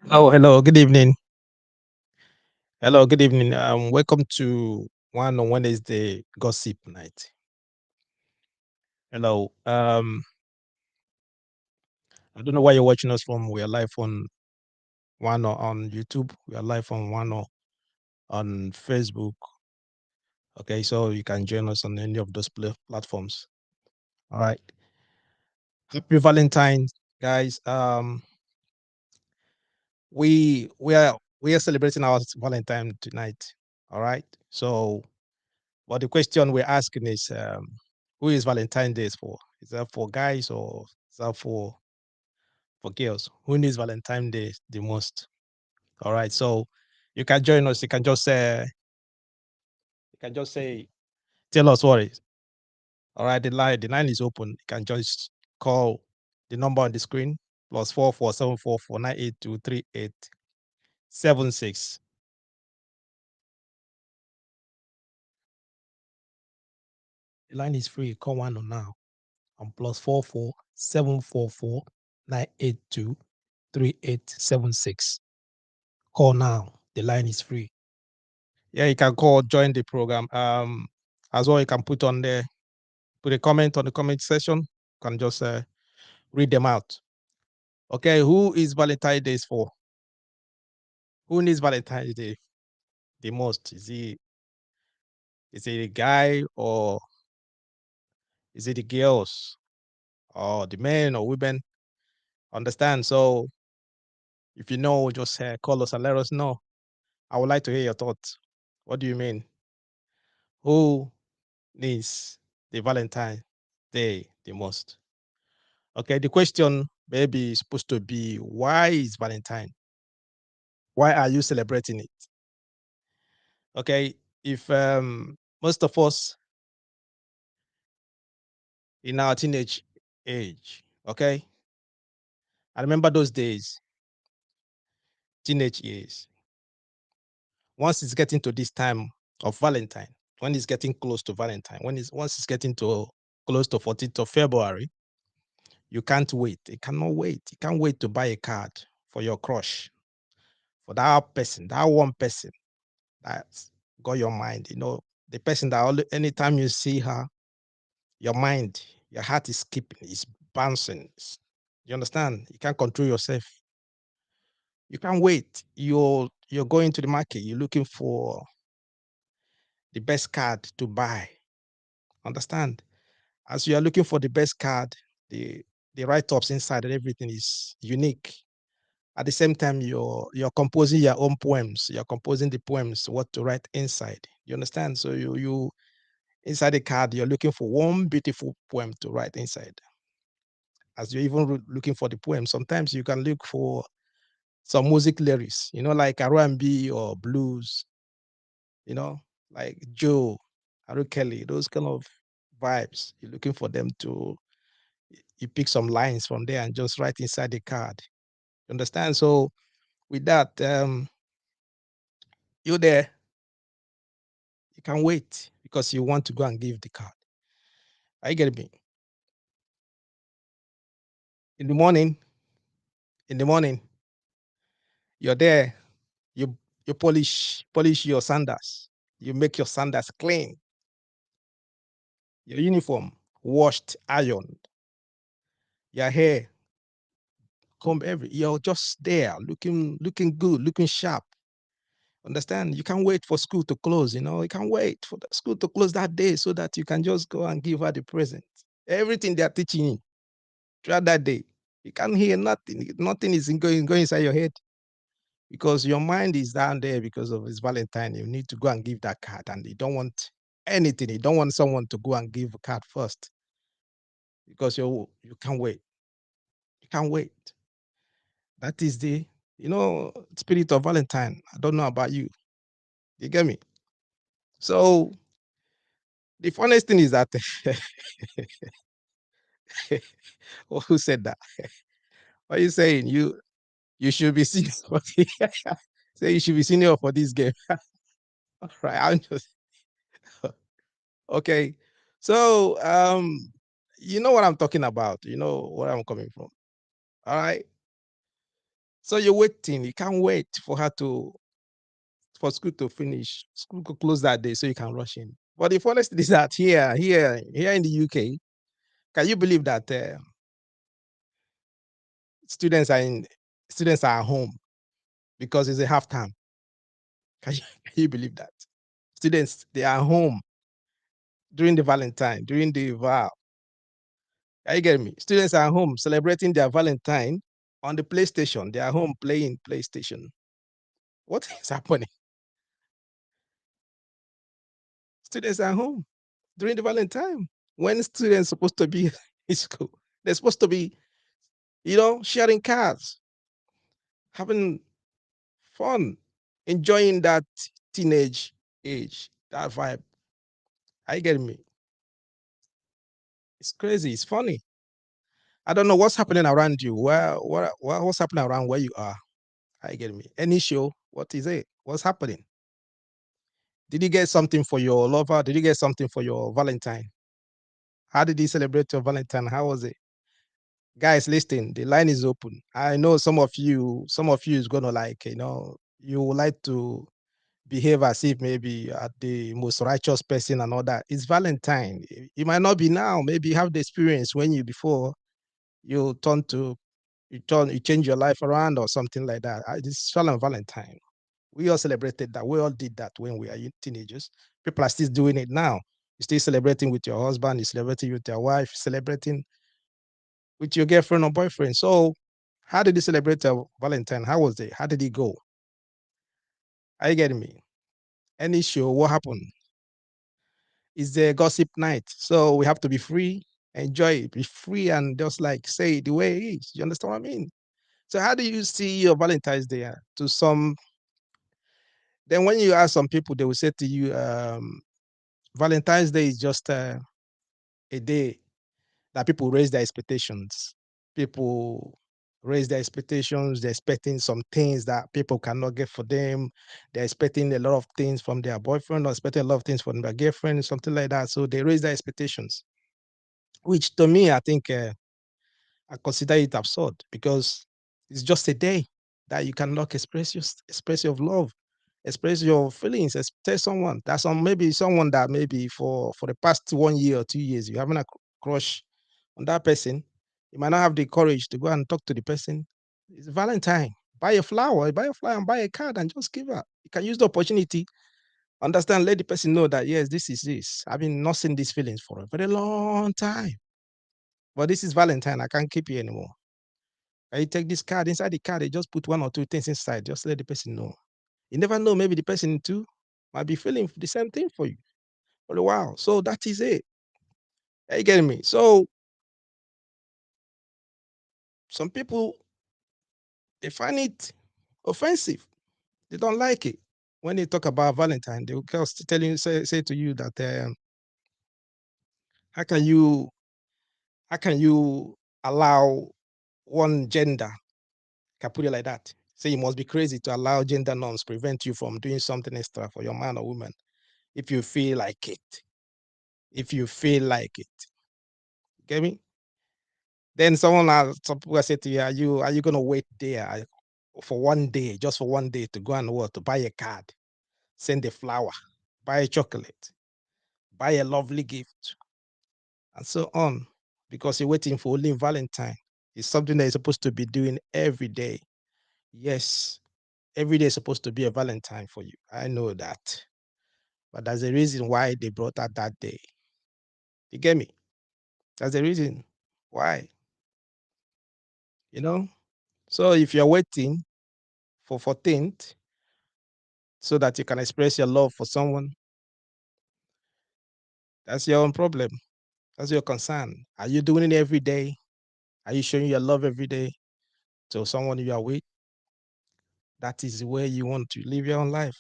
Oh, hello. Good evening. Hello. Good evening. Welcome to one on Wednesday gossip night. Hello. I don't know where you're watching us from. We are live on Wano on YouTube. We are live on Wano on Facebook. Okay, so you can join us on any of those platforms. All right. Happy Valentine's, guys. We are celebrating our Valentine tonight. All right. So, but the question we're asking is, who is Valentine's Day for? Is that for guys or is that for girls? Who needs Valentine's Day the most? All right. So you can join us. You can just say, tell us what it is. All right. The line is open. You can just call the number on the screen +447449823876. The line is free. Call one on now on +447449823876. Call now. The line is free. Yeah, you can call, join the program. As well, you can put a comment on the comment section. You can just read them out. Okay, who is Valentine's Day for? Who needs Valentine's Day the most? Is it the guy or is it the girls or the men or women? Understand? So if you know, just call us and let us know. I would like to hear your thoughts. What do you mean? Who needs the Valentine Day the most? Okay, the question maybe is supposed to be, why is Valentine? Why are you celebrating it? Okay, if most of us in our teenage age, okay, I remember those days, teenage years. Once it's getting to this time of Valentine, when it's getting close to Valentine, once it's getting to close to 14th of February, you can't wait. You cannot wait. You can't wait to buy a card for your crush, for that person, that one person that's got your mind. The person that anytime you see her, your mind, your heart is skipping, it's bouncing. You understand? You can't control yourself. You can't wait. You're going to the market. You're looking for the best card to buy. Understand? As you are looking for the best card, the the write-ups inside and everything is unique. At the same time, you're composing your own poems. You're composing the poems, what to write inside. You understand? So you inside the card, you're looking for one beautiful poem to write inside. As you're even looking for the poem, sometimes you can look for some music lyrics, like R&B or blues, you know, like Joe, Haru Kelly, those kind of vibes. You're looking for them to, you pick some lines from there and just write inside the card. You understand? So with that, you're there. You can wait because you want to go and give the card. Are you getting me? In the morning, in the morning, you're there. You polish your sandals. You make your sandals clean. Your uniform washed, ironed. Your hair comb every. You're just there, looking good, looking sharp. Understand? You can't wait for school to close. You can't wait for the school to close that day so that you can just go and give her the present. Everything they're teaching you throughout that day, you can't hear nothing. Nothing is going inside your head because your mind is down there because of it's Valentine. You need to go and give that card, and you don't want anything. You don't want someone to go and give a card first because you can't wait. You can't wait. That is the spirit of Valentine. I don't know about you. You get me? So the funniest thing is that who said that? What are you saying? You should be senior for say you should be senior for this game. All right, I'm just okay. So you know what I'm talking about. You know where I'm coming from. All right. So you're waiting. You can't wait for her to for school to finish. School could close that day, so you can rush in. But the funniest thing is that here in the UK, can you believe that students are in students are at home because it's a half term? Can you believe that? Students they are home during the Valentine, during the vow. Are you getting me? Students are home celebrating their Valentine on the PlayStation. They are home playing PlayStation. What is happening? Students are home during the Valentine when students supposed to be in school. They're supposed to be, sharing cars, having fun, enjoying that teenage age, that vibe. Are you getting me? It's crazy. It's funny. I don't know what's happening around you. What's happening around where you are? Are you getting me? Any show? What is it? What's happening? Did you get something for your lover? Did you get something for your Valentine? How did you celebrate your Valentine? How was it? Guys, listen, the line is open. I know some of you is gonna you would like to behave as if maybe you are the most righteous person and all that. It's Valentine. It might not be now. Maybe you have the experience when you before you turn to you change your life around or something like that. It's Valentine. We all celebrated that. We all did that when we are teenagers. People are still doing it now. You're still celebrating with your husband, you're celebrating with your wife, celebrating with your girlfriend or boyfriend. So, how did you celebrate your Valentine? How was it? How did it go? Are you getting me? Any show? What happened? It's the gossip night. So we have to be free, enjoy it, be free, and just like say it the way it is. You understand what I mean? So, how do you see your Valentine's Day? To some, then when you ask some people, they will say to you, Valentine's Day is just a day that people raise their expectations. People raise their expectations. They're expecting some things that people cannot get for them. They're expecting a lot of things from their boyfriend or expecting a lot of things from their girlfriend, something like that. So they raise their expectations, which to me, I think I consider it absurd because it's just a day that you cannot express your love, express your feelings, tell someone. That's maybe someone that maybe for the past 1 year or 2 years you having a crush on that person. You might not have the courage to go and talk to the person. It's Valentine. Buy a flower and buy a card and just give her. You can use the opportunity, understand, let the person know that yes, this is this. I've been not seeing these feelings for a very long time. But this is Valentine. I can't keep you anymore. And you take this card, inside the card, they just put one or two things inside. Just let the person know. You never know, maybe the person too might be feeling the same thing for you for a while. So that is it. Are you getting me? So some people they find it offensive. They don't like it. When they talk about Valentine, they will just tell you, say to you that how can you how can you allow one gender, can put it like that. Say you must be crazy to allow gender norms prevent you from doing something extra for your man or woman if you feel like it. If you feel like it. Get me? Then some people say to you, are you gonna wait there for 1 day, just for 1 day to go and what to buy a card, send a flower, buy a chocolate, buy a lovely gift, and so on, because you're waiting for only Valentine. It's something that you're supposed to be doing every day. Yes, every day is supposed to be a Valentine for you. I know that. But there's a reason why they brought out that day. You get me? That's the reason why, you know? So if you're waiting for 14th so that you can express your love for someone, that's your own problem. That's your concern. Are you doing it every day? Are you showing your love every day to someone you are with? That is where you want to live your own life.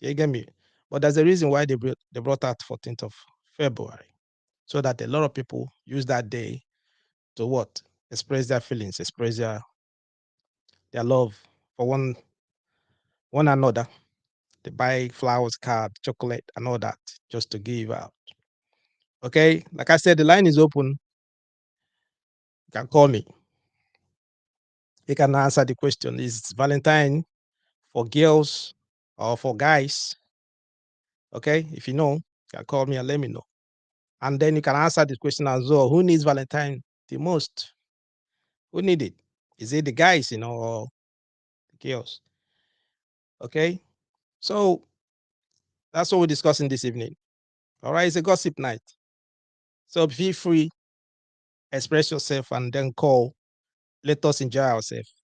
You get me? But there's a reason why they brought out 14th of February, so that a lot of people use that day to what? Express their feelings, express their love for one another. They buy flowers, card, chocolate, and all that just to give out. Okay, like I said, the line is open. You can call me. You can answer the question: is Valentine for girls or for guys? Okay, if you know, you can call me and let me know. And then you can answer the question as well: who needs Valentine the most? Who need it? Is it the guys, or the girls? Okay, so that's what we're discussing this evening. All right, it's a gossip night, so feel free, express yourself, and then call. Let us enjoy ourselves.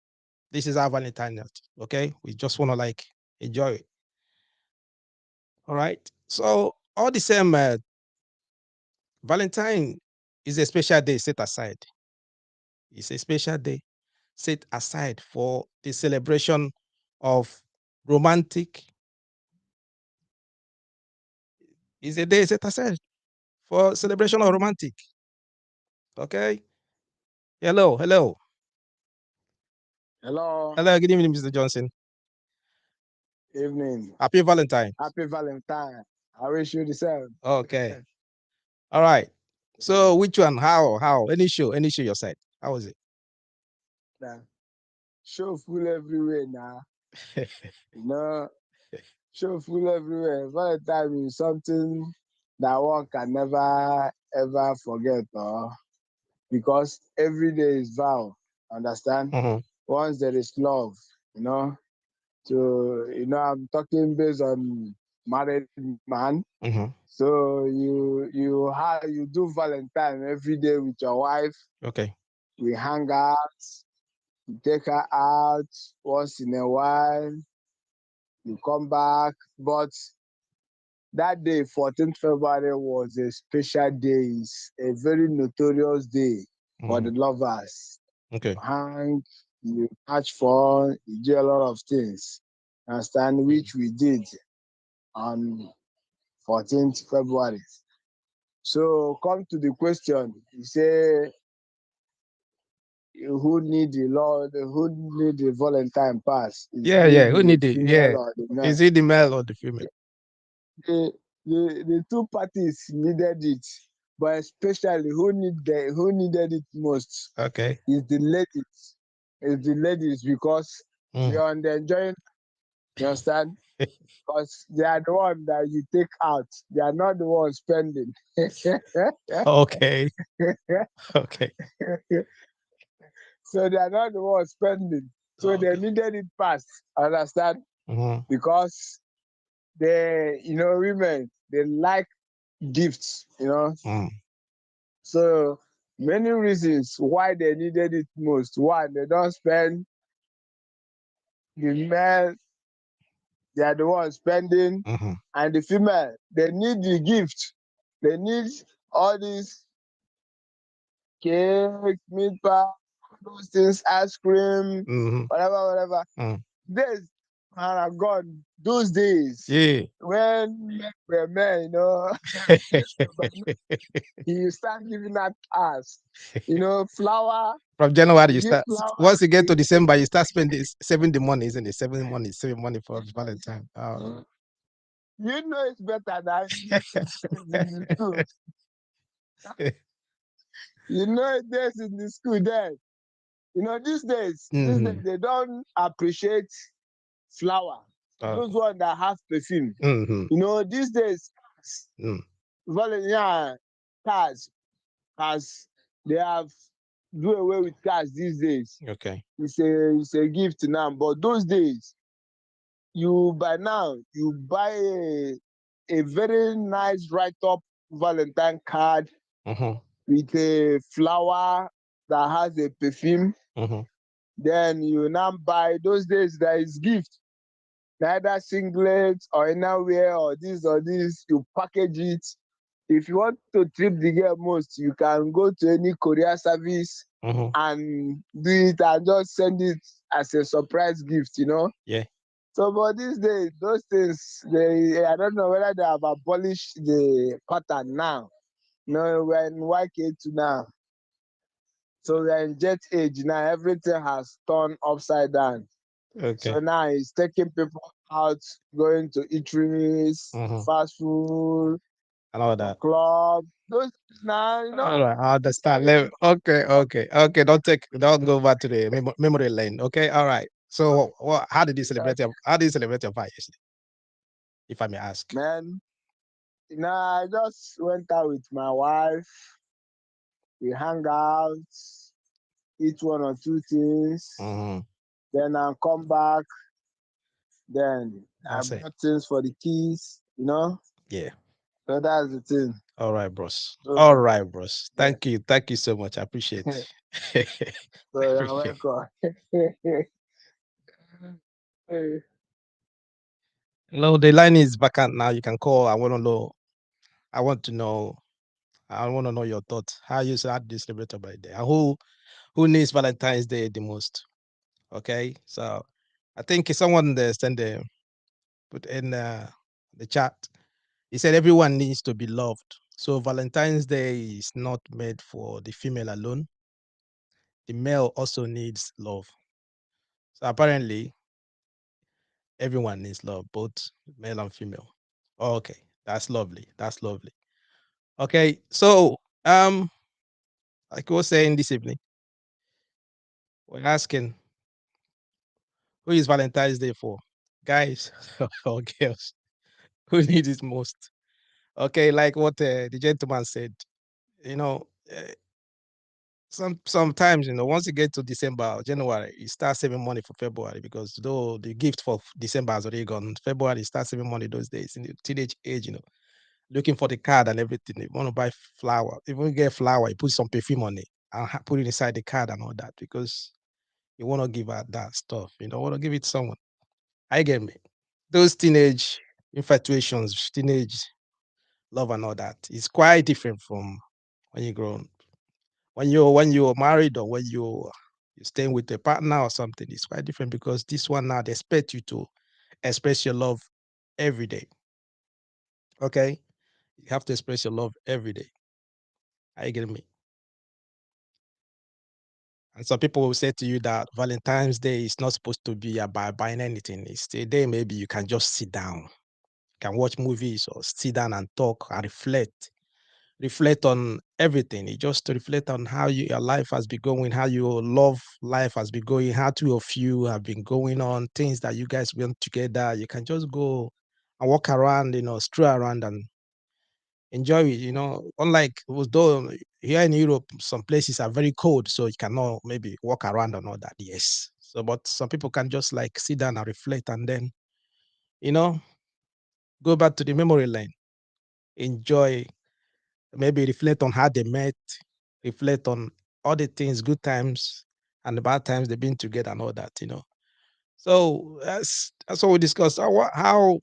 This is our Valentine night. Okay, we just want to enjoy it. All right. So all the same, Valentine is a special day set aside. It's a special day set aside for the celebration of romantic. It's a day set aside for celebration of romantic. Okay. Hello, hello, Hello, hello. Good evening, Mr. Johnson. evening. Happy Valentine. Happy Valentine. I wish you the same. Okay. All right. So which one? How? Any show your side. How was it? Nah, show full everywhere now. You know, show full everywhere. Valentine is something that one can never ever forget, because every day is vow. Understand? Mm-hmm. Once there is love, you know. So I'm talking based on married man. Mm-hmm. So you do Valentine every day with your wife. Okay. We hang out, you take her out once in a while, you come back. But that day, 14th February, was a special day. It's a very notorious day for the Mm-hmm. lovers. Okay. Hang, you catch fun, you do a lot of things. Understand, which we did on 14th February. So come to the question. You say who need the Lord, who need the Valentine pass? Is Yeah, it yeah. Who the need it? female Yeah. or the male? Is it the male or the female? The two parties needed it, but especially who needed it most Okay. is the ladies. Is the ladies, because they Mm. are enjoying. You understand? Because they are the one that you take out. They are not the ones spending. Okay. Okay. So they are not the ones spending. So they Okay. needed it fast. Understand? Mm-hmm. Because women, they like gifts. Mm. So many reasons why they needed it most. One, they don't spend. The male, they are the ones spending, Mm-hmm. and the female, they need the gift. They need all these cake, meat pie, those things, ice cream, Mm-hmm. whatever. Mm. Days are gone. Those days Yeah. when men were men, but now you start giving out us, flower. From January, You you give start. flower. Once you get to December, you start saving the money, isn't it? Saving money for Valentine. Oh. It's better than days in the school. Days in the school then. These days Mm-hmm. they don't appreciate flower. Oh. Those ones that have perfume. Mm-hmm. These days, Mm. Valentine cars, as they have do away with cars these days. Okay. It's a gift now. But those days, you buy a very nice write up Valentine card Mm-hmm. with a flower that has a perfume. Mm-hmm. Then you now buy. Those days there is gift, neither singlet or innerwear or this. You package it. If you want to trip the girl most, you can go to any courier service Mm-hmm. and do it and just send it as a surprise gift. Yeah. So, but these days, those things, I don't know whether they have abolished the pattern now. We're in YK2 now. So we're in jet age now. Everything has turned upside down. So Okay. now it's taking people out, going to eateries, Mm-hmm. fast food, and all for that. club. Those now, All right, I understand. Okay, okay, okay. Don't go back to the memory lane. Okay, all right. So, how did you celebrate because, your How did you celebrate your fire yesterday, if I may ask? man, I just went out with my wife. We hang out, eat one or two things, Mm-hmm. then I come back. Then I That's it. bought things for the kids. Yeah. So that's the thing. All right, bros. So All right, bros. yeah, Thank you so much. I appreciate. I so you're appreciate. welcome. Hey, Hello, the line is vacant now. You can call. I want to know. I want to know. I want to know your thoughts. How you how do you celebrate your birthday? And who needs Valentine's Day the most? Okay, so I think someone there send the put in the chat. He said everyone needs to be loved. So Valentine's Day is not made for the female alone. The male also needs love. So apparently everyone needs love, both male and female. Okay, that's lovely. That's lovely. Okay, so like I was saying this evening, we're asking who is Valentine's Day for, guys or girls? Who needs it most? Okay, like what the gentleman said, you know, uh, sometimes once you get to December or January, you start saving money for February because though the gift for December has already gone, February you start saving money those days in the teenage age, looking for the card and everything. You want to buy flower, even you get flower, you put some perfume on it and put it inside the card and all that because you want to give her that stuff. You don't want to give it to someone. I get me. Those teenage infatuations, teenage love and all that is quite different from when you grown. When you're married or when you're staying with a partner or something, it's quite different because this one now they expect you to express your love every day. Okay, you have to express your love every day. Are you getting me? And some people will say to you that Valentine's Day is not supposed to be about buying anything. It's a day maybe you can just sit down, can watch movies or sit down and talk and reflect on everything. You just to reflect on how your life has been going, how your love life has been going, how two of you have been going on, things that you guys went together. You can just go and walk around, stroll around and enjoy it. Unlike though here in Europe, some places are very cold, so you cannot maybe walk around and all that. Yes. So, but some people can just like sit down and reflect and then, you know, go back to the memory lane, enjoy, maybe reflect on how they met, reflect on all the things, good times and the bad times they've been together and all that. So that's what we discussed. How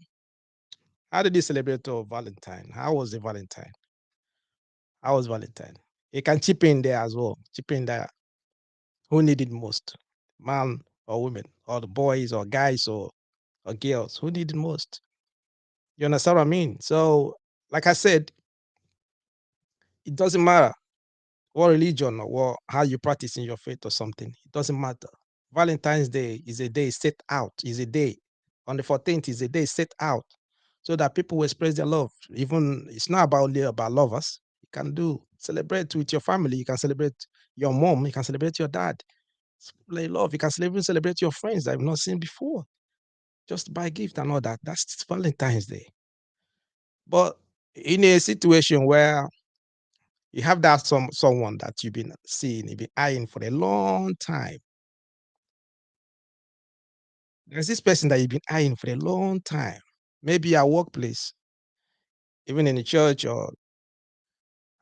did you celebrate your Valentine? How was the Valentine? How was Valentine? You can chip in there as well. Chip in there. Who needed most? Man or women? Or the boys or guys or girls? Who needed most? You understand what I mean? So, like I said, it doesn't matter what religion or how you practice in your faith or something. It doesn't matter. Valentine's Day is a day set out, is a day. On the 14th is a day set out so that people will express their love. Even it's not about only about lovers. You can celebrate with your family. You can celebrate your mom. You can celebrate your dad. Play love. You can even celebrate your friends that you've not seen before. Just buy gift and all that. That's Valentine's Day. But in a situation where you have that someone that you've been seeing, you've been eyeing for a long time. There's this person that you've been eyeing for a long time, maybe at workplace, even in the church or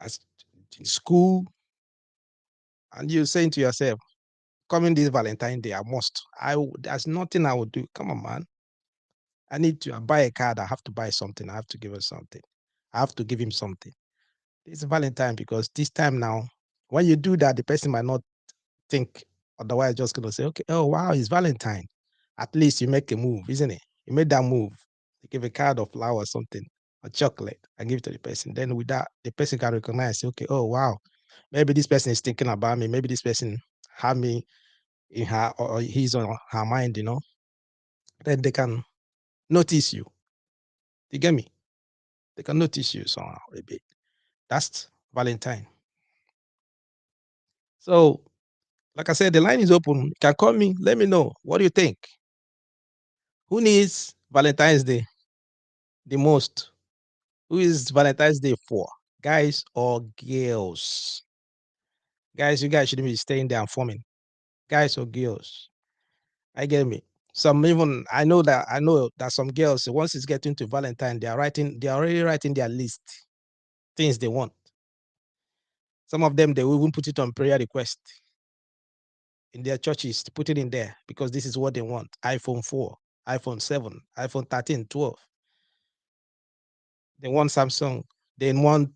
as in school, and you're saying to yourself, "Coming this Valentine Day, I must. There's nothing I would do. Come on, man. I need to buy a card. I have to buy something. I have to give her something. I have to give him something. It's Valentine because this time now, when you do that, the person might not think otherwise just gonna say, okay, oh wow, it's Valentine. At least you make a move, isn't it? You made that move. You give a card of flower or something, a chocolate, and give it to the person. Then with that, the person can recognize, okay, oh wow, maybe this person is thinking about me. Maybe this person have me in her or he's on her mind. Then they can notice you. You get me? They can notice you somehow a bit. That's Valentine. So, like I said, the line is open. You can call me. Let me know. What do you think? Who needs Valentine's Day the most? Who is Valentine's Day for? Guys or girls? Guys, you guys shouldn't be staying there and forming. Guys or girls? I get me. Some even I know that some girls once it's getting to Valentine, they're already writing their list, things they want. Some of them they will even put it on prayer request in their churches to put it in there because this is what they want. iPhone 4, iPhone 7, iPhone 13, 12. They want Samsung. They want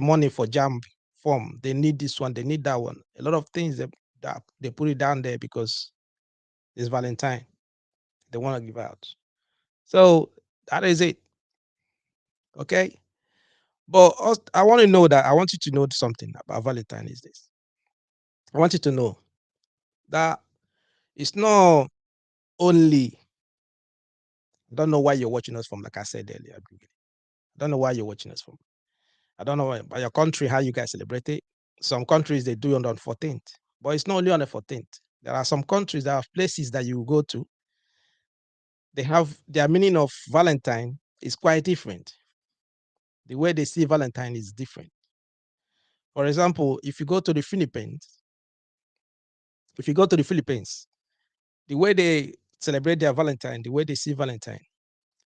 money for jam form. They need this one. They need that one. A lot of things that they put it down there because it's Valentine. They want to give out. So that is it. Okay. But I want to know that I want you to know something about Valentine is this. I want you to know that it's not only, I don't know why you're watching us from, like I said earlier. I don't know why you're watching us from. I don't know by your country how you guys celebrate it. Some countries they do it on the 14th, but it's not only on the 14th. There are some countries, there are places that you go to, they have their meaning of Valentine is quite different. The way they see Valentine is different. For example, if you go to the Philippines, the way they celebrate their Valentine, the way they see Valentine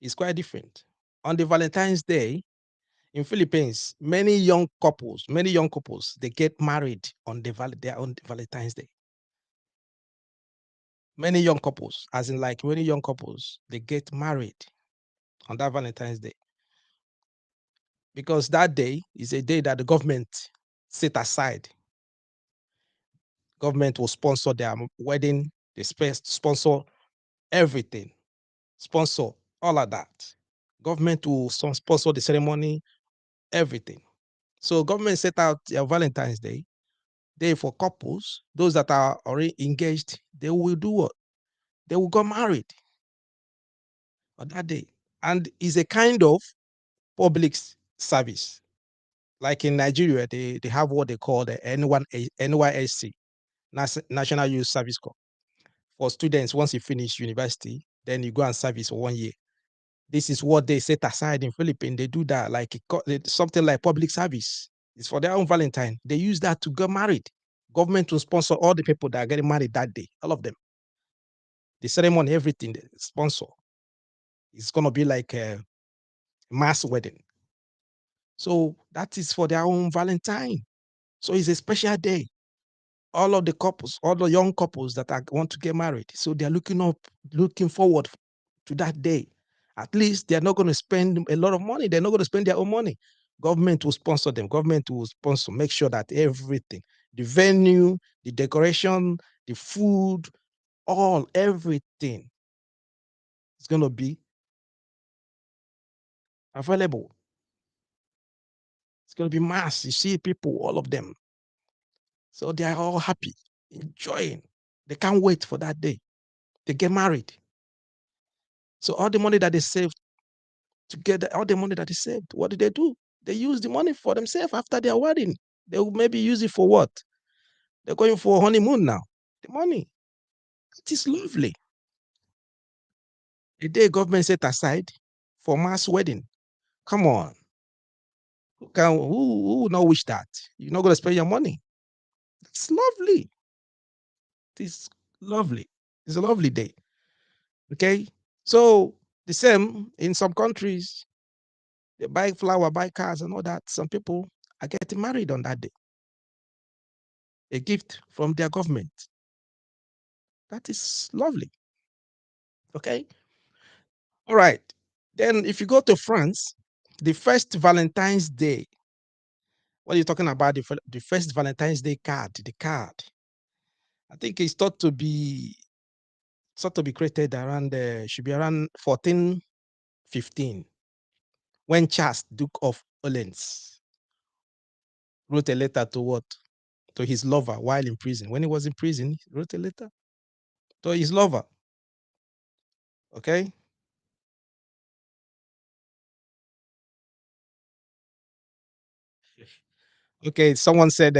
is quite different. On the Valentine's Day in Philippines, many young couples, they get married on their own Valentine's Day. Many young couples, as in like many young couples, they get married on that Valentine's Day because that day is a day that the government set aside. Government will sponsor their wedding, they sponsor everything, sponsor all of that. Government will sponsor the ceremony, everything. So government set out their Valentine's Day for couples. Those that are already engaged, they will do what? They will get married on that day, and is a kind of public service. Like in Nigeria, they have what they call the NYSC, National Youth Service Corps. For students, once you finish university, then you go and service for 1 year. This is what they set aside in Philippines. They do that like something like public service. It's for their own Valentine. They use that to get married. Government will sponsor all the people that are getting married that day, all of them. The ceremony, everything, they sponsor. It's gonna be like a mass wedding. So that is for their own Valentine. So it's a special day. All of the couples, all the young couples that want to get married, so they're looking forward to that day. At least they're not going to spend a lot of money. They're not going to spend their own money. Government will sponsor them. Government will sponsor, make sure that everything, the venue, the decoration, the food, everything is going to be available. It's going to be mass. You see people, all of them. So they are all happy, enjoying. They can't wait for that day. They get married. So all the money that they saved together, all the money that they saved, what do? They use the money for themselves after their wedding. They will maybe use it for what? They're going for honeymoon now. The money. It is lovely. The day government set aside for mass wedding. Come on. Who would not wish that? You're not going to spend your money. It's lovely. It is lovely. It's a lovely day. Okay. So the same in some countries, they buy flower, buy cars, and all that. Some people are getting married on that day. A gift from their government. That is lovely. Okay. All right. Then if you go to France, the first Valentine's Day, what are you talking about? The first Valentine's Day card, the card. I think it's thought to be created around should be around 1415 when Charles, Duke of Orleans, wrote a letter to what? To his lover while in prison. When he was in prison, he wrote a letter to his lover. Okay. Okay, someone said,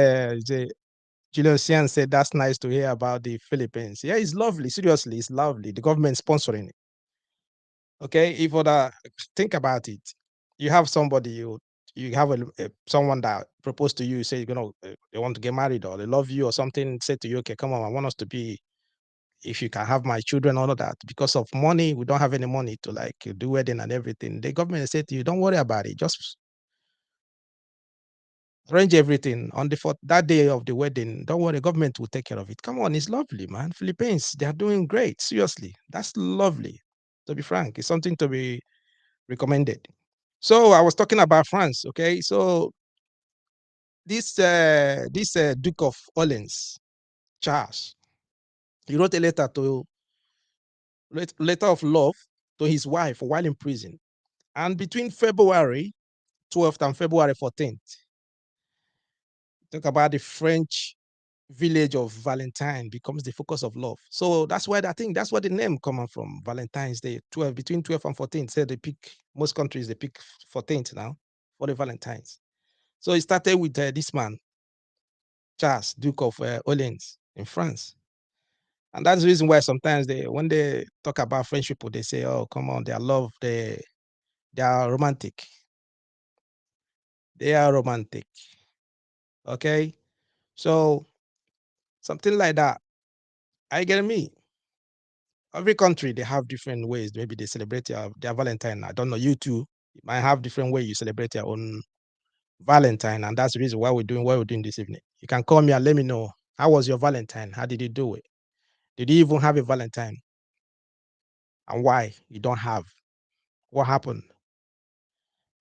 Julius Sian said, that's nice to hear about the Philippines. Yeah, it's lovely. Seriously, it's lovely. The government sponsoring it. Okay, if other think about it, you have somebody you have someone that proposed to you, say they want to get married or they love you or something, say to you, okay, come on, I want us to be, if you can have my children, all of that. Because of money, we don't have any money to like do wedding and everything. The government said to you, don't worry about it, just arrange everything on the that day of the wedding. Don't worry, government will take care of it. Come on, it's lovely, man. Philippines, they are doing great. Seriously, that's lovely. To be frank, it's something to be recommended. So I was talking about France. Okay, so this Duke of Orleans, Charles, he wrote a letter of love to his wife while in prison, and between February 12th and February 14th, talk about the French village of Valentine becomes the focus of love. So that's why I think that's where the name coming from. Valentine's Day, 12 between 12 and 14. Say they pick, most countries they pick 14th now for the Valentines. So it started with this man, Charles, Duke of Orleans in France. And that's the reason why sometimes when they talk about French people, they say, oh, come on, they are love, they are romantic. They are romantic. Okay. So something like that. I get me. Every country they have different ways. Maybe they celebrate their Valentine. I don't know. You too, you might have different way you celebrate your own Valentine, and that's the reason why we're doing what we're doing this evening. You can call me and let me know, how was your Valentine? How did you do it? Did you even have a Valentine? And why you don't have? What happened?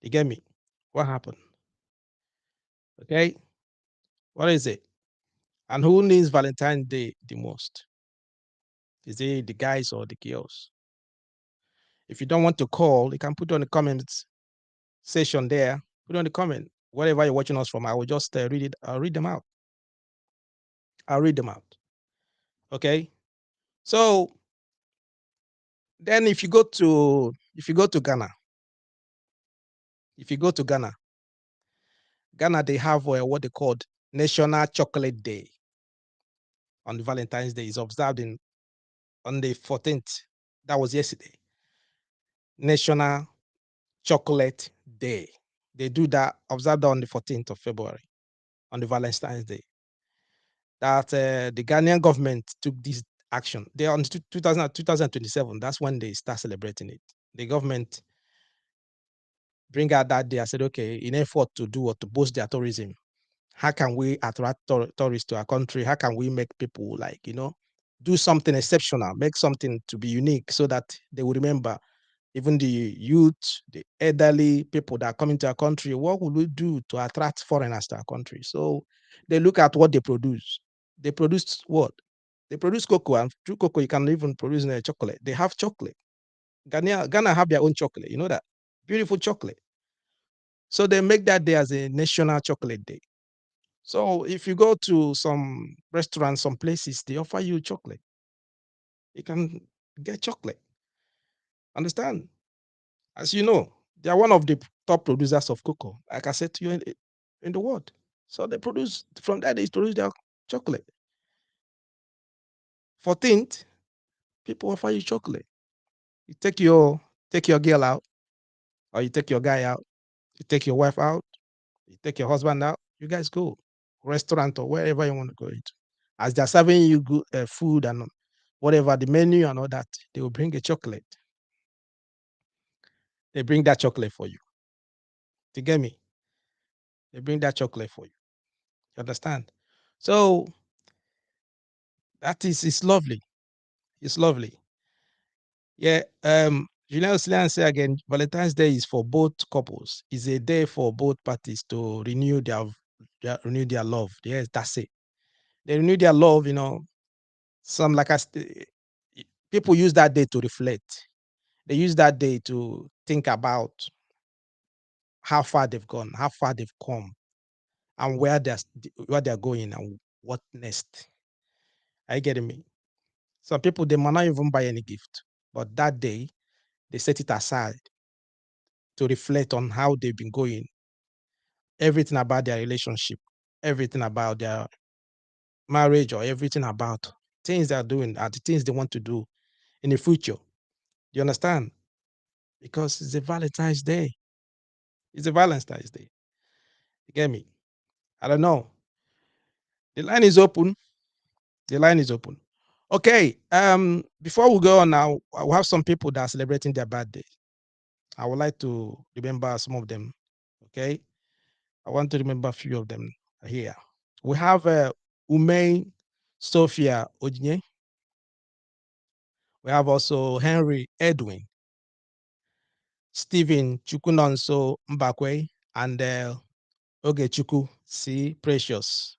You get me? What happened? Okay, what is it? And who needs Valentine's Day the most? Is it the guys or the girls? If you don't want to call, you can put on the comments section there. Put on the comment wherever you're watching us from. I will just read it. I'll read them out. I'll read them out. Okay. So then, if you go to Ghana, if you go to Ghana, Ghana they have what they called National Chocolate Day on the Valentine's Day. Is observed on the 14th. That was yesterday. National Chocolate Day. They do that, observed on the 14th of February on the Valentine's Day. That the Ghanaian government took this action. They on 2027, that's when they start celebrating it. The government bring out that day. I said, okay, in effort to do or to boost their tourism, how can we attract tourists to our country? How can we make people like, do something exceptional, make something to be unique so that they will remember, even the youth, the elderly people that are coming to our country, what will we do to attract foreigners to our country? So they look at what they produce. They produce what? They produce cocoa, and through cocoa, you can even produce chocolate. They have chocolate. Ghana have their own chocolate. You know that? Beautiful chocolate. So they make that day as a national chocolate day. So if you go to some restaurants, some places, they offer you chocolate. You can get chocolate. Understand? As you know, they are one of the top producers of cocoa, like I said to you, in the world. So they produce, from that they produce their chocolate. 14th, people offer you chocolate. You take your girl out, or you take your guy out, you take your wife out, you take your husband out, you guys go restaurant or wherever you want to go into. As they're serving you good food and whatever the menu and all that, they will bring a chocolate. They bring that chocolate for you. To get me, they bring that chocolate for you. You understand? So that is, it's lovely. It's lovely. Yeah. Julien Osilian say again, Valentine's Day is for both couples. It's a day for both parties to renew renew their love. Yes, that's it. They renew their love. Some like us. People use that day to reflect. They use that day to think about how far they've gone, how far they've come, and where they're going, and what next. Are you getting me? Some people they might not even buy any gift, but that day they set it aside to reflect on how they've been going everything about their relationship, everything about their marriage, or everything about things they are doing are the things they want to do in the future. You understand? Because it's a Valentine's Day. It's a Valentine's Day. You get me? I don't know. The line is open. The line is open. Okay. Before we go on now, I will have some people that are celebrating their birthday. I would like to remember some of them. Okay. I want to remember a few of them here. We have Umay Sophia Ojnye. We have also Henry Edwin, Stephen Chukunonso Mbakwe, and Ogechuku C. Precious.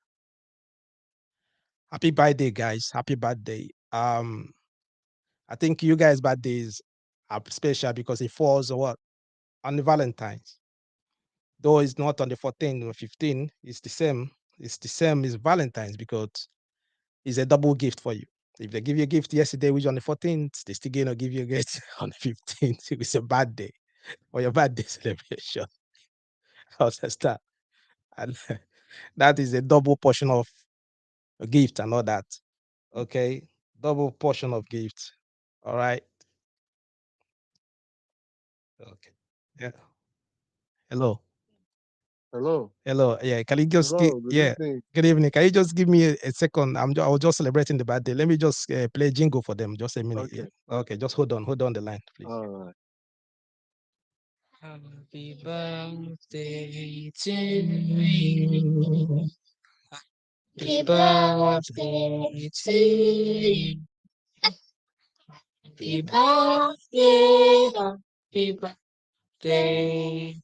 Happy birthday, guys. Happy birthday. I think you guys' birthdays are special because it falls what? On the Valentine's. Though it's not on the 14th or 15th, it's the same. It's the same as Valentine's because it's a double gift for you. If they give you a gift yesterday, which on the 14th, they still gonna give you a gift on the 15th. It's a bad day for your birthday celebration. Understand? And that is a double portion of a gift and all that. Okay, double portion of gift. All right. Okay. Yeah. Hello. Hello. Hello. Yeah. Can you just give? Hello. Good Yeah. evening. Good evening. Can you just give me a second? I was just celebrating the birthday. Let me just play jingle for them. Just a minute. Yeah. Okay. Okay. Just hold on. Hold on the line, please. All right. Happy birthday to you. Happy birthday to you. Happy birthday. Happy birthday.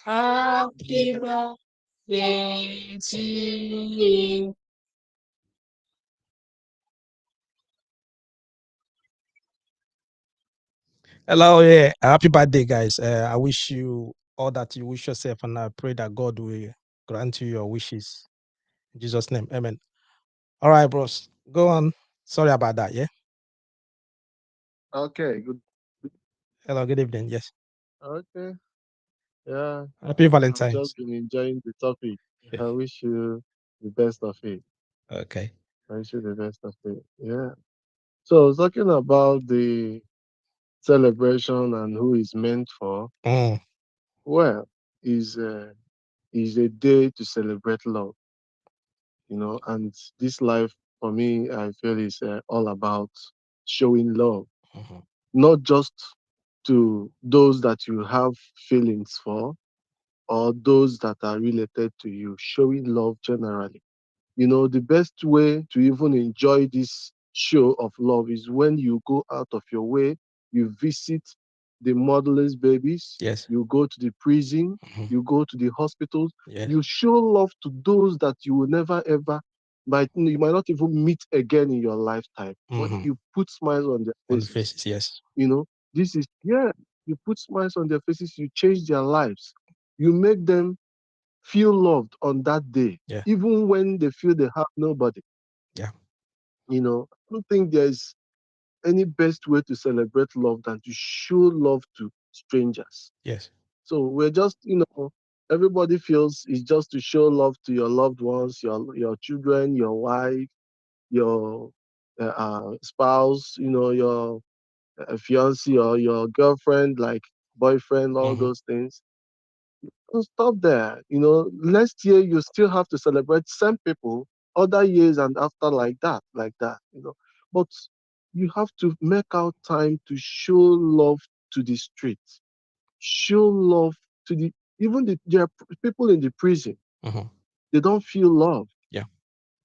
Happy birthday to you. Hello, yeah. Happy birthday, guys. I wish you all that you wish yourself, and I pray that God will grant you your wishes. In Jesus' name, amen. All right, bros. Go on. Sorry about that, yeah. Okay. Good. Hello, good evening. Yes. Okay. Yeah. Happy I've Valentine's. just been enjoying the topic. I wish you the best of it. Okay. I wish you the best of it. Yeah. So, I was talking about the celebration and who is meant for. Mm, Well, is a day to celebrate love, and this life for me, I feel is all about showing love, mhm. not just to those that you have feelings for or those that are related to you, showing love generally. The best way to even enjoy this show of love is when you go out of your way, you visit the motherless babies, Yes. you go to the prison, Mhm. you go to the hospitals, Yes. you show love to those that you will never ever you might not even meet again in your lifetime, but Mhm. you put smiles on their On the faces. faces. Yes. You know, this is yeah, you put smiles on their faces, you change their lives, you make them feel loved on that day, Yeah. even when they feel they have nobody. Yeah. I don't think there's any best way to celebrate love than to show love to strangers. Yes. So we're just, everybody feels it's just to show love to your loved ones, your children, your wife, your spouse, your fiance or your girlfriend, like boyfriend, all Mhm. those things. Don't stop there. Next year you still have to celebrate same people, other years and after like that. But you have to make out time to show love to the streets, show love to even there are people in the prison. Mhm. They don't feel love. Yeah.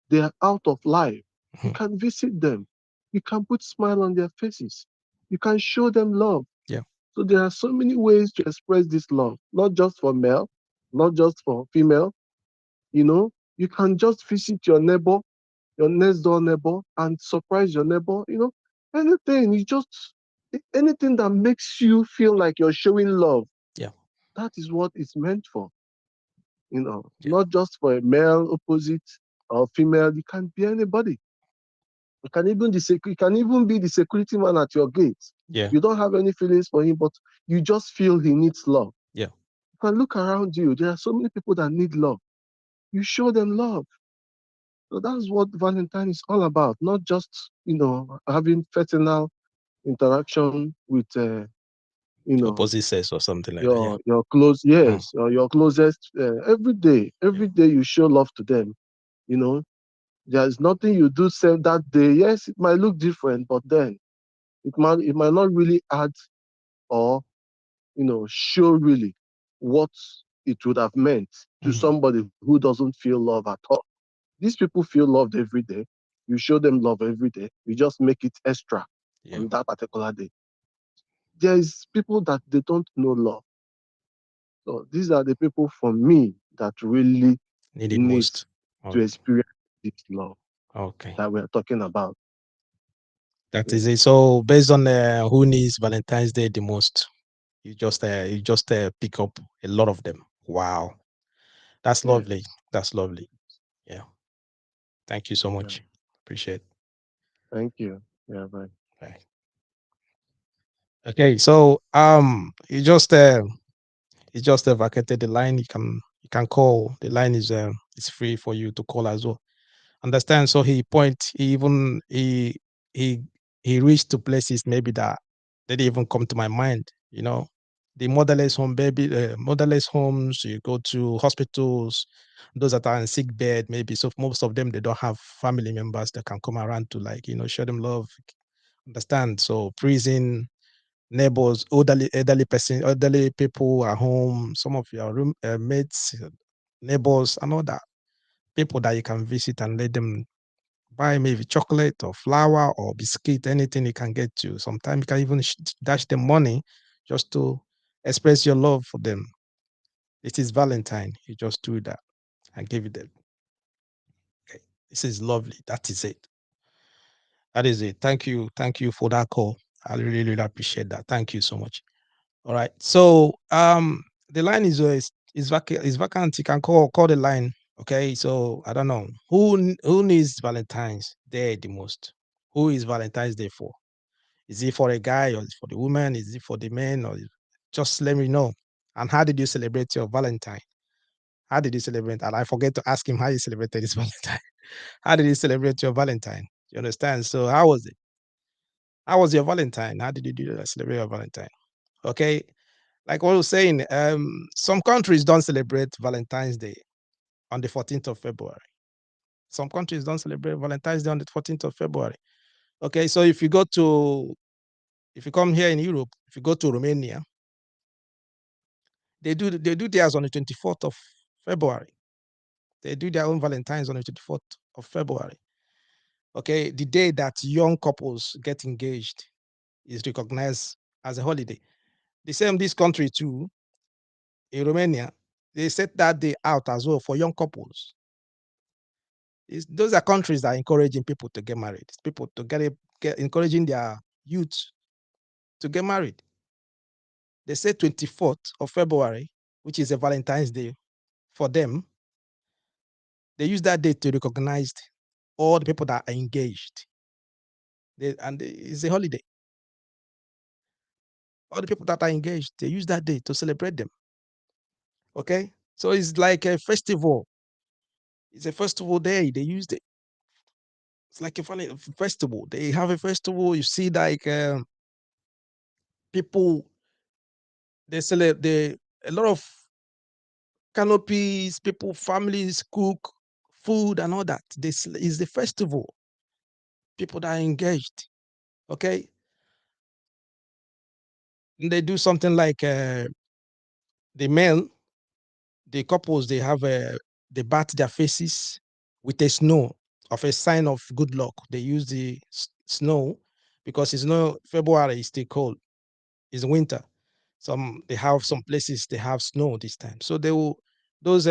They are out of life. You Mhm. can visit them. You can put smile on their faces. You can show them love. Yeah. So there are so many ways to express this love, not just for male, not just for female. You can just visit your neighbor, your next door neighbor, and surprise your neighbor. Anything. Anything that makes you feel like you're showing love. Yeah. That is what it's meant for. Yeah. Not just for a male opposite or female. You can be anybody. You can even be the security man at your gate. Yeah. You don't have any feelings for him, but you just feel he needs love. Yeah. can look around you. There are so many people that need love. You show them love. So that's what Valentine is all about. Not just, having fraternal interaction with, you know, Opposite sex or something like that. Yeah. your close, Mm, yes, or your closest. Every day, yeah. every day you show love to them. You know, there's nothing you do same that day. Yes, it might look different, but then it might not really add or show really what it would have meant to Mhm. somebody who doesn't feel love at all. These people feel loved every day. You show them love every day. You just make it extra Yeah. on that particular day. There is people that they don't know love. So these are the people for me that really Need it most. needs to Okay. experience this love Okay. that we're talking about. That is Yeah, it. So based on who needs Valentine's Day the most, you just pick up a lot of them. Wow. That's yeah, lovely. That's lovely. Yeah. Thank you so yeah. much. Appreciate Thank you. Yeah, bye. it. Bye. Okay. So you just vacated the line. You can call. The line is it's free for you to call as well. Understand? So he even he he reached to places maybe that they didn't even come to my mind. The motherless homes. You go to hospitals, those that are in sick bed, maybe. So most of them they don't have family members that can come around to like show them love. Understand? So prison, neighbors, elderly people at home, some of your room mates, neighbors, and all that people that you can visit and let them buy maybe chocolate or flour or biscuit, anything you can get to. Sometimes you can even dash them money just to express your love for them. It is Valentine. You just do that and give it them. Okay. This is lovely. That is it. That is it. Thank you. Thank you for that call. I really, really appreciate that. Thank you so much. All right. So the line is vacant. You can call the line. Okay. So I don't know who needs Valentine's Day the most. Who is Valentine's Day for? Is it for a guy or is it for the woman? Is it for the men or just let me know. And how did you celebrate your Valentine? How did you celebrate? And I forget to ask him how you celebrated his Valentine. How did you celebrate your Valentine? You understand? So how was it? How was your Valentine? How did you celebrate your Valentine? Okay. Like what I was saying, some countries don't celebrate Valentine's Day on the 14th of February. Some countries don't celebrate Valentine's Day on the 14th of February. Okay, so if you come here in Europe, if you go to Romania, they do theirs on the 24th of February. They do their own Valentine's on the 24th of February. Okay, the day that young couples get engaged is recognized as a holiday. The same this country too, in Romania, they set that day out as well for young couples. Those are countries that are encouraging people to get married. It's people to encouraging their youth to get married. They say 24th of February, which is a Valentine's Day for them. They use that day to recognize all the people that are engaged. It's a holiday. All the people that are engaged, they use that day to celebrate them. Okay, so it's like a festival. It's a festival day. They used it. It's like a funny festival. They have a festival. You see, like people they celebrate a lot of canopies, people, families cook food and all that. This is the festival. People that are engaged. Okay, and they do something like the men, the couples, they bat their faces with a snow of a sign of good luck. They use the snow because it's no February. It's still cold. It's winter. They have some places they have snow this time. So they will those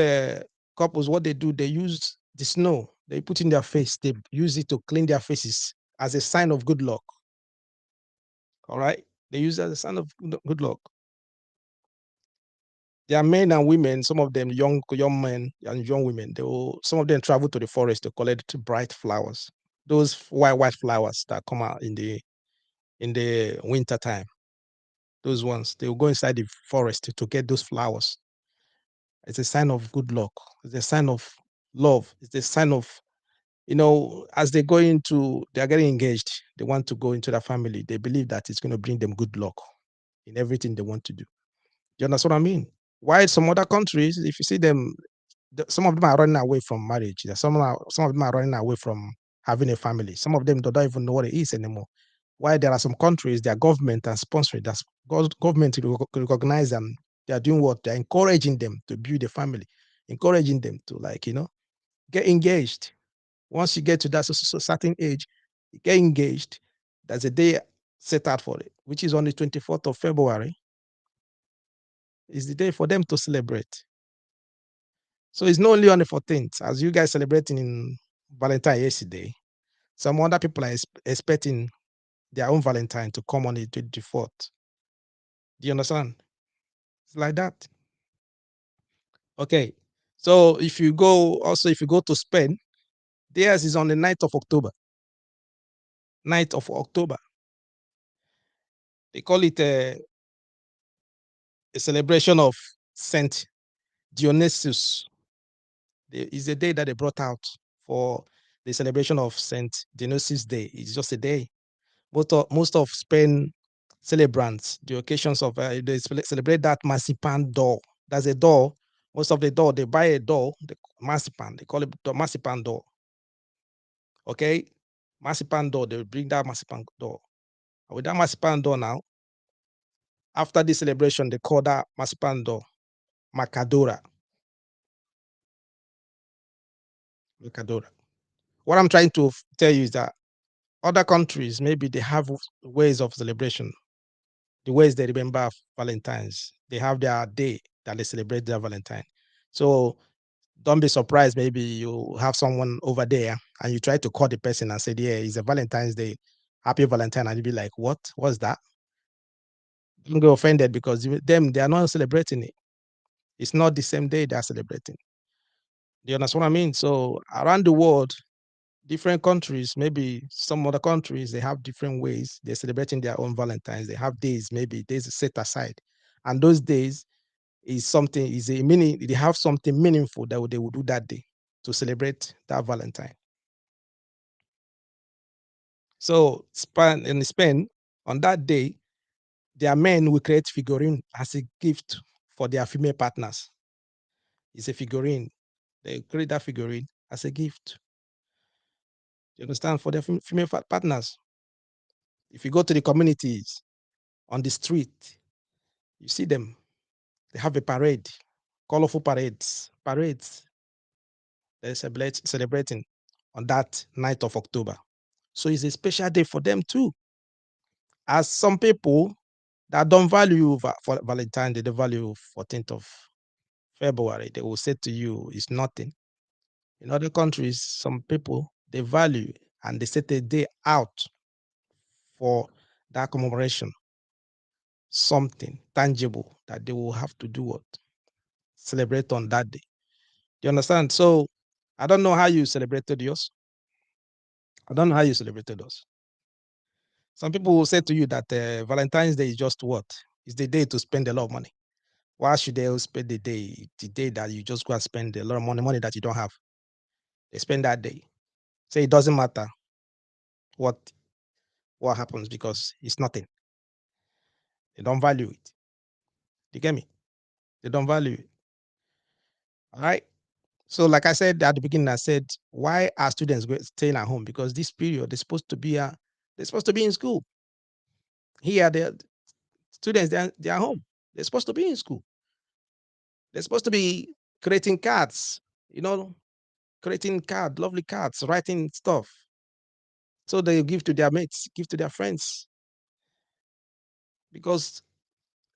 couples what they do they use the snow they put in their face. They use it to clean their faces as a sign of good luck. All right, they use it as a sign of good luck. There are men and women. Some of them young men and young women. Some of them travel to the forest to collect bright flowers. Those white flowers that come out in the winter time. Those ones they will go inside the forest to get those flowers It's a sign of good luck. It's a sign of love. It's a sign of, as they go into, they are getting engaged. They want to go into the family. They believe that it's going to bring them good luck in everything they want to do. You understand what I mean? While some other countries, if you see them, some of them are running away from marriage. Some of them are running away from having a family. Some of them don't even know what it is anymore. While there are some countries, their government and sponsoring, that's government recognize them. They are doing what? They're encouraging them to build a family, encouraging them to, like, get engaged. Once you get to that certain age, you get engaged. There's a day set out for it, which is on the 24th of February. Is the day for them to celebrate. So it's not only on the 14th, as you guys celebrating in Valentine yesterday. Some other people are expecting their own Valentine to come on the 24th. Do you understand? It's like that. Okay. So if you go to Spain, theirs is on the 9th of October. 9th of October. They call it a celebration of Saint Dionysius. It's a day that they brought out for the celebration of Saint Dionysius Day. It's just a day. Most of Spain celebrants the occasions of they celebrate that marzipan doll. That's a doll. Most of the doll, they buy a doll, the marzipan. They call it the marzipan doll. Okay, marzipan doll. They bring that marzipan doll. And with that marzipan doll now, after the celebration, they call that marzipan doll macadora. Macadora. What I'm trying to tell you is that other countries maybe they have ways of celebration, the ways they remember Valentine's. They have their day that they celebrate their Valentine. So don't be surprised. Maybe you have someone over there and you try to call the person and say, "Yeah, it's a Valentine's Day. Happy Valentine." And you be like, "What? What's that?" Don't get offended because them, they are not celebrating it. It's not the same day they are celebrating. Do you understand what I mean? So around the world, different countries, maybe some other countries, they have different ways. They're celebrating their own Valentines. They have days, maybe days set aside. And those days is a meaning, they have something meaningful that they will do that day to celebrate that Valentine. So in Spain, on that day, their men will create figurine as a gift for their female partners. It's a figurine. They create that figurine as a gift. You understand? For their female partners. If you go to the communities on the street, you see them. They have a parade, colorful parades. They're celebrating on that night of October. So it's a special day for them too. As some people that don't value for Valentine, they don't value 14th of February, they will say to you it's nothing. In other countries, some people they value and they set a day out for that commemoration, something tangible that they will have to do what? Celebrate on that day. Do you understand? So I don't know how you celebrated yours. I don't know how you celebrated yours. Some people will say to you that Valentine's Day is just what? It's the day to spend a lot of money. Why should they spend the day that you just go and spend a lot of money that you don't have? They spend that day. Say it doesn't matter what what happens because it's nothing. They don't value it. You get me? They don't value it. All right. So, like I said at the beginning, I said, why are students staying at home? Because this period they're supposed to be in school. Here, the students they're home. They're supposed to be in school. They're supposed to be creating cards, you know, creating lovely cards, writing stuff. So they give to their mates, give to their friends. Because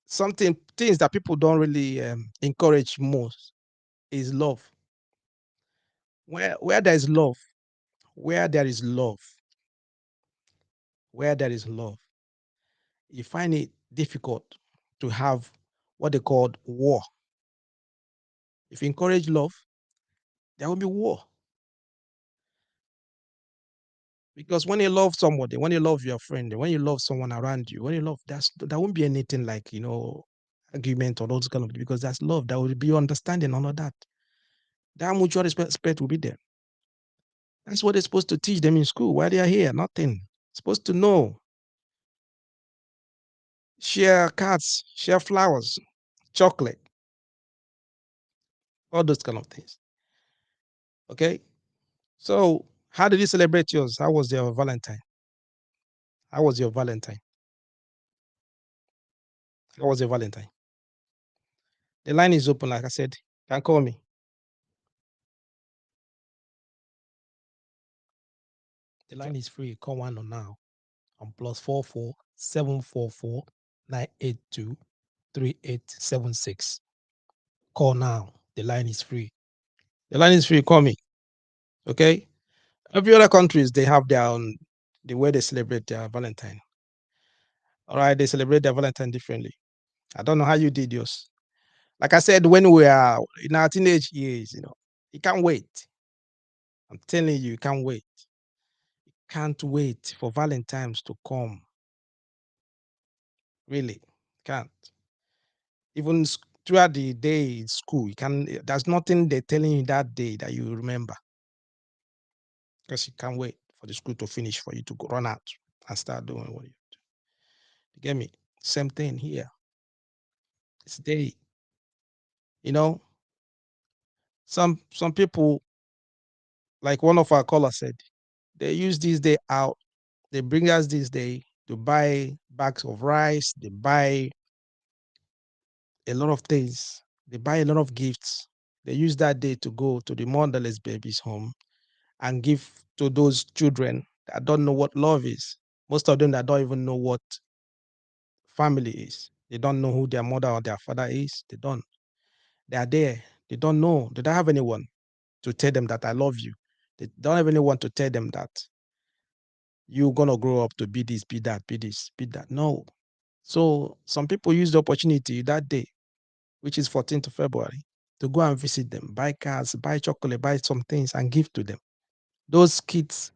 things that people don't really encourage most is love. Where there is love, where there is love, where there is love, you find it difficult to have what they call war. If you encourage love, there will be war. Because when you love somebody, when you love your friend, when you love someone around you, when you love that won't be anything like argument or those kind of, because that's love. That will be understanding, all of that. That mutual respect will be there. That's what they're supposed to teach them in school. Why they are here? Nothing. Supposed to know. Share cards, share flowers, chocolate, all those kind of things. Okay. So, how did you celebrate yours? How was your Valentine? How was your Valentine? How was your Valentine? The line is open, like I said. You can call me. The line is free. Call one on now on +44 744 982 3876. Call now. The line is free. The line is free. Call me. Okay. Every other countries they have their own the way they celebrate their Valentine. All right, they celebrate their Valentine differently. I don't know how you did yours. Like I said, when we are in our teenage years, you can't wait. I'm telling you, you can't wait. Can't wait for Valentine's to come. Really, can't. Even throughout the day in school, you can. There's nothing they're telling you that day that you remember, because you can't wait for the school to finish for you to go run out and start doing what you do. You get me? Same thing here. It's day. You know, some people, like one of our callers said, they use this day out. They bring us this day to buy bags of rice. They buy a lot of things. They buy a lot of gifts. They use that day to go to the motherless babies' home and give to those children that don't know what love is. Most of them that don't even know what family is. They don't know who their mother or their father is. They don't. They are there. They don't know. They don't have anyone to tell them that I love you. They don't have anyone to tell them that you're gonna grow up to be this, be that, be this, be that. No. So some people use the opportunity that day, which is 14th of February, to go and visit them, buy cars, buy chocolate, buy some things and give to them. Those kids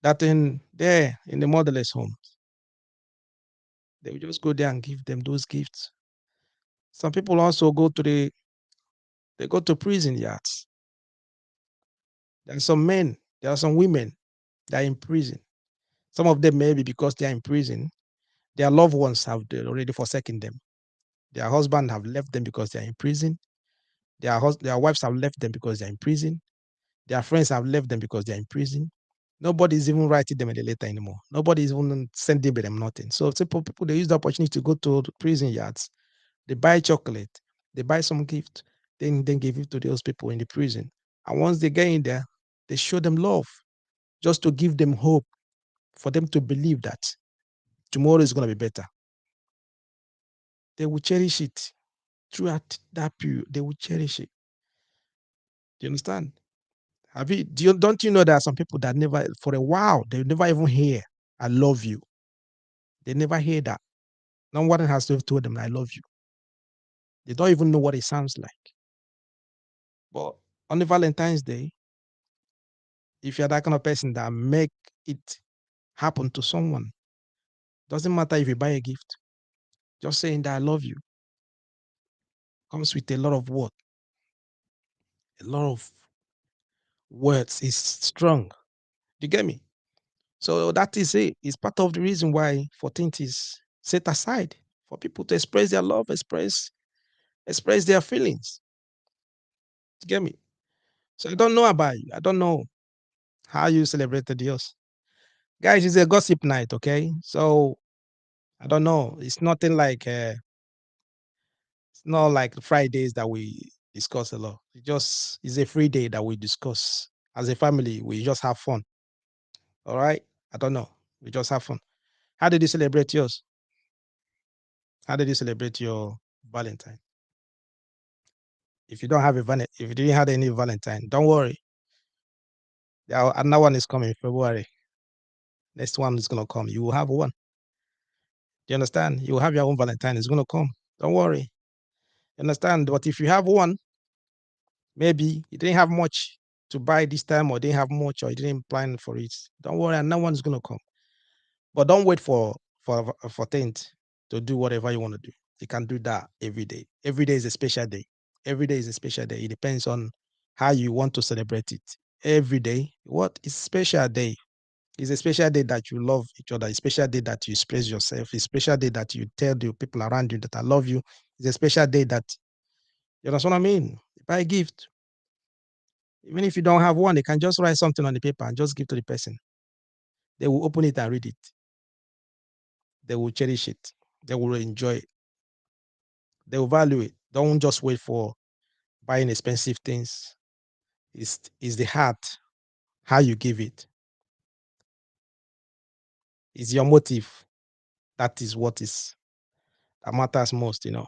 that in there in the motherless homes, they will just go there and give them those gifts. Some people also they go to prison yards. There are some men, there are some women that are in prison. Some of them maybe because they are in prison, their loved ones have already forsaken them. Their husband have left them because they are in prison. Their wives have left them because they're in prison. Their friends have left them because they're in prison. Nobody's even writing them a letter anymore. Nobody's even sending them nothing. So simple people, they use the opportunity to go to the prison yards. They buy chocolate. They buy some gift. Then give it to those people in the prison. And once they get in there, they show them love, just to give them hope, for them to believe that tomorrow is going to be better. They will cherish it throughout that period. They will cherish it. Do you understand? Don't you know there are some people that never, for a while, they never even hear I love you. They never hear that. No one has to have told them I love you. They don't even know what it sounds like. But on the Valentine's Day, if you're that kind of person that make it happen to someone, doesn't matter if you buy a gift, just saying that I love you comes with a lot of what? A lot of words. It's strong. You get me? So that is it. It's part of the reason why 14th is set aside for people to express their love, express their feelings. You get me? So I don't know about you. I don't know how you celebrated yours. Guys, it's a gossip night, okay? So I don't know. It's not like Fridays that we discuss a lot. It's a free day that we discuss. As a family, we just have fun. All right? I don't know. We just have fun. How did you celebrate yours? How did you celebrate your Valentine? If you don't have if you didn't have any Valentine, don't worry. Another one is coming in February. Next one is gonna come. You will have one. Do you understand? You will have your own Valentine. It's gonna come. Don't worry. You understand? But if you have one, maybe you didn't have much to buy this time, or didn't have much, or you didn't plan for it. Don't worry, another one is gonna come. But don't wait for 14th to do whatever you want to do. You can do that every day. Every day is a special day. Every day is a special day. It depends on how you want to celebrate it. Every day, what is special day? It's a special day that you love each other. It's a special day that you express yourself. It's a special day that you tell the people around you that I love you. It's a special day that you know what I mean. Buy a gift, even if you don't have one, you can just write something on the paper and just give to the person. They will open it and read it. They will cherish it. They will enjoy it. They will value it. Don't just wait for buying expensive things. It's the heart, how you give it. It's your motive. That is what is that matters most, you know.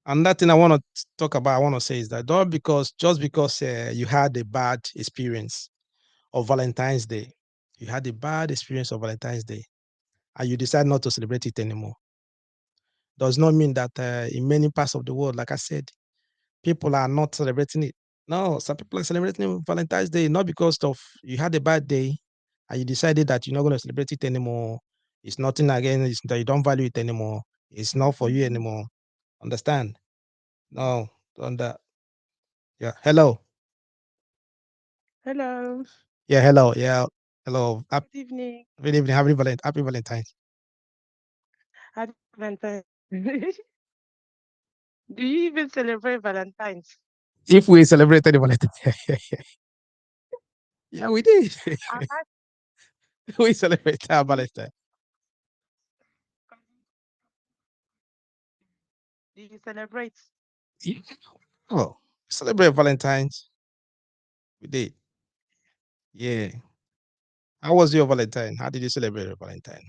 Another thing I want to talk about, I want to say is that don't because just because you had a bad experience of Valentine's Day, you had a bad experience of Valentine's Day, and you decide not to celebrate it anymore, does not mean that in many parts of the world, like I said, people are not celebrating it. No, some people are celebrating Valentine's Day not because of you had a bad day and you decided that you're not going to celebrate it anymore. It's nothing again. It's that you don't value it anymore. It's not for you anymore. Understand? No, on that. Yeah. Hello. Hello. Yeah. Hello. Yeah. Hello. Good evening. Good evening. Happy Valentine's. Happy Valentine's. Do you even celebrate Valentine's? If we celebrated the Valentine's, yeah, we did. I asked We celebrated our you, Valentine. do you celebrate? Yeah. Oh, celebrate Valentine's. We did. Yeah. How was your Valentine? How did you celebrate your Valentine?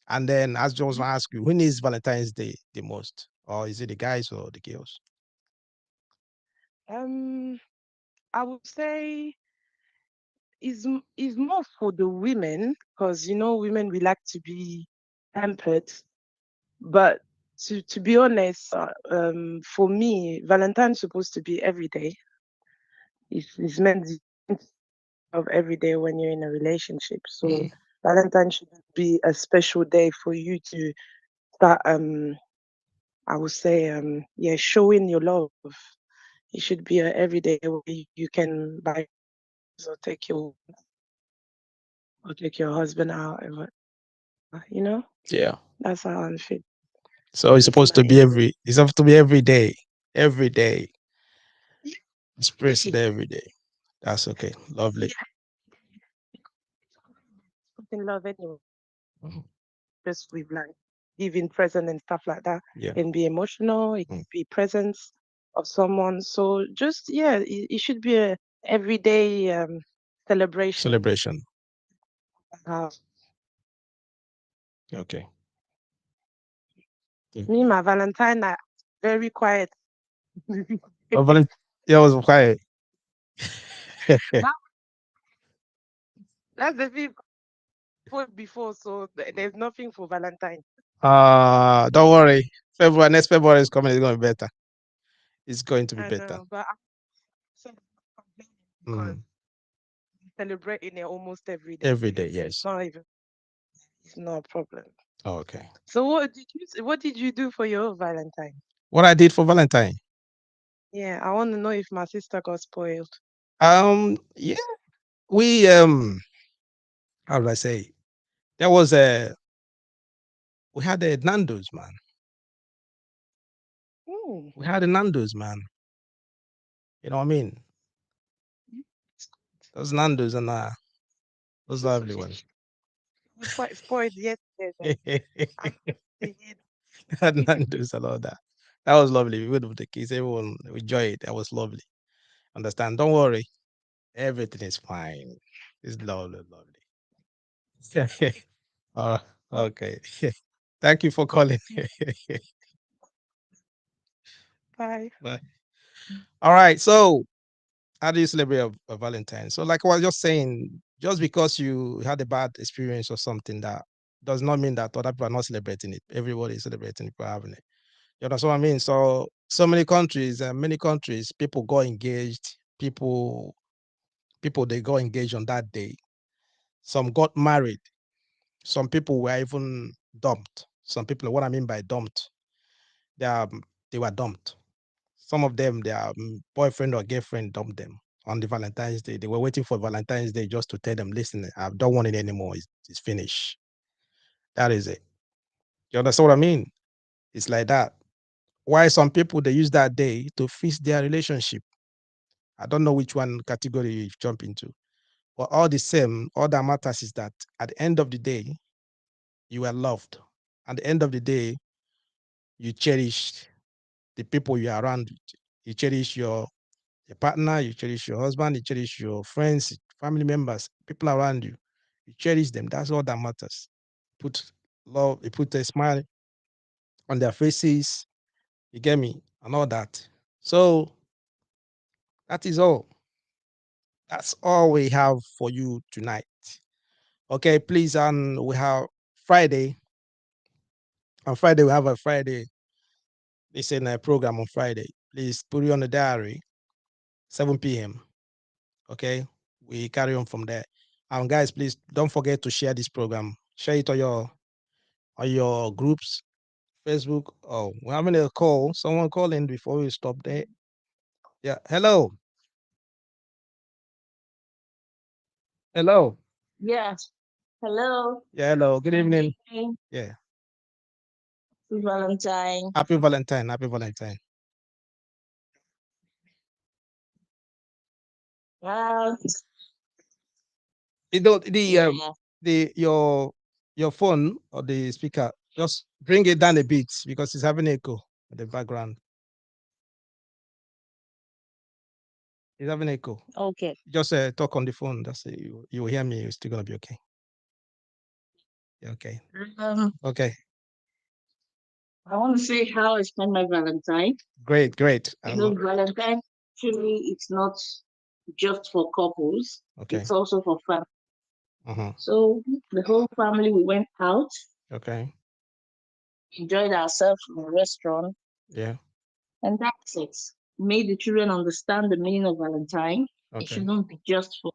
And then I just want to ask you, when is Valentine's Day the most? Or is it the guys or the girls? Um, I would say is more for the women because women we like to be pampered. But to be honest, for me, Valentine's supposed to be every day. It's meant of every day when you're in a relationship. So Mm, Valentine should be a special day for you to start I would say yeah, showing your love. It should be a everyday where you can buy or take your husband out you know? yeah. That's how I feel. So it's That's supposed my to be input. it's supposed to be every day. Every day. Express it Yeah. every day. That's okay. Lovely. Yeah. In love anyway. Mhm. Just with like giving present and stuff like that. Yeah. It can be emotional, it Mm. can be presence of someone. So just yeah, it should be a everyday celebration. Celebration. Uh, Okay. Yeah. Me, my Valentine, are very quiet. Oh, yeah, it was quiet. That, that's the thing before, so there's nothing for Valentine. Don't worry. February, next February is coming. It's going to be better. It's going to be I better. know, but I'm so complaining because Mm. I'm celebrating it almost every day. Every day, It's yes. not even, it's not a problem. Oh, okay. So what did you do for your Valentine? What I did for Valentine. Yeah, I want to know if my sister got spoiled. Yeah, we how do I say? There was a we had a Nando's, man. Mm. We had a Nando's, man. You know what I mean? Those Nando's and those lovely ones. I was quite spoiled yesterday then. I'm happy to hear Had Nando's and all that. That was lovely. We went with the kids. Everyone enjoyed it. That was lovely. Understand? Don't worry. Everything is fine. It's lovely, lovely. uh, okay. Thank you for calling. Bye. Bye. All right. So, how do you celebrate a Valentine? So, like I was just saying, just because you had a bad experience or something, that does not mean that other people are not celebrating it. Everybody is celebrating it for having it. You know what I mean? So, many countries, people go engaged. People they go engaged on that day. Some got married. Some people were even dumped. some people, what I mean by dumped, they are they were dumped. Some of them, their boyfriend or girlfriend dumped them on the Valentine's Day. They were waiting for Valentine's Day just to tell them, listen, I don't want it anymore. It's finished. That is it. You understand what I mean? It's like that. Why some people they use that day to fix their relationship. I don't know which one category you jump into. But all the same, all that matters is that at the end of the day, you are loved. At the end of the day, you cherish the people you are around. You cherish your partner, you cherish your husband, you cherish your friends, family members, people around you. You cherish them. That's all that matters. Put love, you put a smile on their faces. You get me? And all that. So that is all. That's all we have for you tonight. Okay, please, and we have Friday. On Friday, we have a Friday. Listen, a program on Friday. Please put it on the diary, 7 p.m. Okay, we carry on from there. Guys, please don't forget to share this program. Share it on your groups, Facebook. Oh, we're having a call. Someone call in before we stop there. Yeah. Hello. Hello. Yes. Hello. Yeah. Hello. Good Good evening. evening. Yeah. Happy Valentine. Happy Valentine. Happy Valentine. Uh, You know the yeah. the your phone or the speaker, just bring it down a bit because it's having echo in the background. It's having echo. Okay. Just talk on the phone. That's it. You will hear me. You're still gonna be okay. Yeah, okay. Um, Okay. I want to say how I spend my Valentine. Great. Great. You know, Valentine actually it's not just for couples. Okay. It's also for family. Uh-huh. So the whole family we went out, Okay. enjoyed ourselves in a restaurant, Yeah. and that's it. Made the children understand the meaning of Valentine. It Okay. shouldn't be just for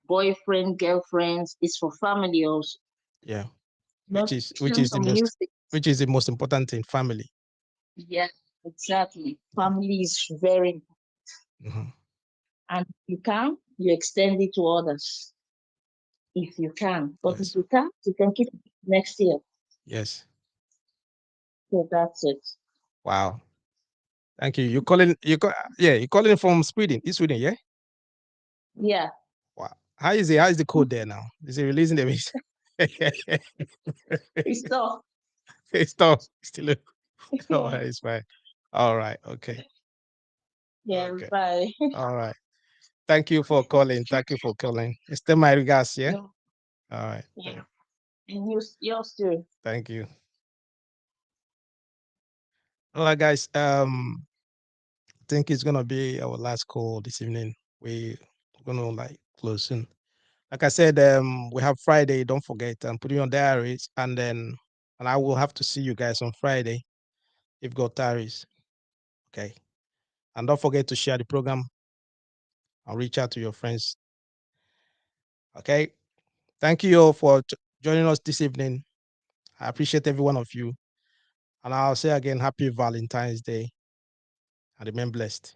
boyfriend, girlfriends. It's for family also. Yeah. Not Which teaching is the some new most things. important thing, family. Yeah, exactly. Yeah. Family is very important. Mhm. And if you can, you extend it to others. If you can. But if Yes. you can't, you can keep it next year. Yes. So that's it. Wow. Thank you. You're calling from Sweden. It's Sweden, yeah? Yeah. Wow. How is the code there now? Is it releasing the mix? It's tough. It's still oh, it's fine. All right. Okay. Yeah, Okay. bye. All right. Thank you for calling. Thank you for calling. Extend my regards, yeah? No, All right. yeah. And yours too. Thank you. All right, guys. I think it's gonna be our last call this evening. We're gonna like close soon. Like I said, we have Friday. Don't forget and put it on diaries, and I will have to see you guys on Friday if got diaries. Okay, and don't forget to share the program and reach out to your friends. Okay, thank you all for joining us this evening. I appreciate every one of you, and I'll say again, Happy Valentine's Day, and remain blessed.